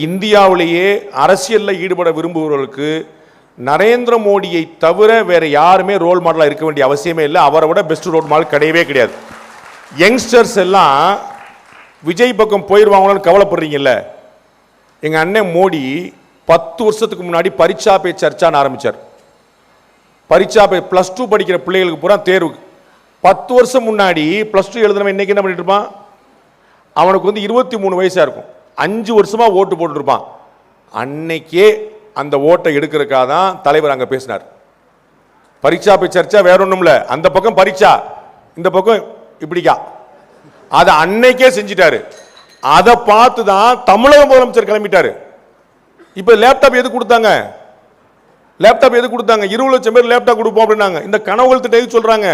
இந்தியாவிலேயே அரசியலில் ஈடுபட விரும்புபவர்களுக்கு நரேந்திர மோடியை தவிர வேற யாருமே ரோல் மாடலாக இருக்க வேண்டிய அவசியமே இல்லை. அவரை விட பெஸ்ட் ரோல் மாடல் கிடையவே கிடையாது. யங்ஸ்டர்ஸ் எல்லாம் விஜய் பக்கம் போயிடுவாங்கன்னு கவலைப்படுறீங்கல்ல. எங்கள் அண்ணன் மோடி 10 வருஷத்துக்கு முன்னாடி பரீட்சா பே சர்ச்சான்னு ஆரம்பித்தார். பரீட்சா பே +2 படிக்கிற பிள்ளைகளுக்கு பூரா தேர்வு. 10 வருஷம் முன்னாடி +2 எழுதுனவன் இன்னைக்கு என்ன பண்ணிட்டு இருப்பான்? அவனுக்கு 23 வயசாக இருக்கும். 5 வருஷமா ஓட்டு போட்டுருப்பான். அன்னைக்கே அந்த ஓட்டை எடுக்கிறதுக்காக தான் தலைவர் அங்கே பேசினார். பரீட்சா பே சர்ச்சா வேற ஒன்றும் இல்லை, அந்த பக்கம் பரீட்சா, இந்த பக்கம் இப்படிக்கா. அதை அன்னைக்கே செஞ்சிட்டாரு. அதை பார்த்து தான் தமிழக முதலமைச்சர் கிளம்பிட்டாரு. இப்போ லேப்டாப் எது கொடுத்தாங்க? 20 லட்சம் பேர் லேப்டாப் கொடுப்போம் அப்படின்னாங்க. இந்த கனவுகள் திட்டம் சொல்றாங்க.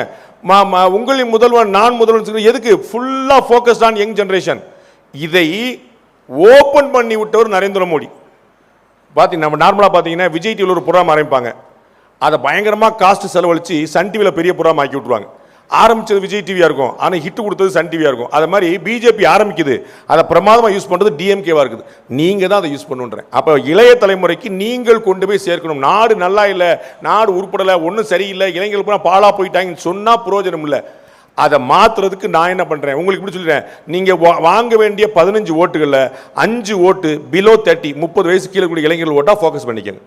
உங்களின் முதல்வன் நான் முதல்வன் எதுக்கு? ஃபுல்லா ஃபோக்கஸ்ட் ஆன் யங் ஜெனரேஷன். இதை ஓபன் பண்ணி விட்டவர் நரேந்திர மோடி. பார்த்தீங்கன்னா நம்ம நார்மலாக பார்த்தீங்கன்னா விஜய் டிவியில் ஒரு புறாம ஆரம்பிப்பாங்க. அதை பயங்கரமாக காஸ்ட் செலவழித்து சன் டிவியில் பெரிய புறாம ஆக்கி விட்டுருவாங்க. ஆரம்பிச்சது விஜய் டிவியாக இருக்கும், ஆனால் ஹிட் கொடுத்தது சன் டிவியாக இருக்கும். அது மாதிரி பிஜேபி ஆரம்பிக்குது, அதை பிரமாதமாக யூஸ் பண்ணுறது டிஎம்கேவாக இருக்குது. நீங்கள் தான் அதை யூஸ் பண்ணுன்றேன். அப்போ இளைய தலைமுறைக்கு நீங்கள் கொண்டு போய் சேர்க்கணும். நாடு நல்லா இல்லை, நாடு உருப்படலை, ஒன்றும் சரியில்லை, இளைஞர்கள் பூரா பாலா போயிட்டாங்கன்னு சொன்னால் பிரயோஜனம் இல்லை. அதை மாற்றுறதுக்கு நான் என்ன பண்ணுறேன் உங்களுக்கு இப்படி சொல்லிடுறேன். நீங்கள் வாங்க வேண்டிய 15 ஓட்டுகளில் 5 ஓட்டு பிலோ 30 வயசு கீழே கூடிய இளைஞர்கள் ஓட்டாக ஃபோக்கஸ் பண்ணிக்கங்க.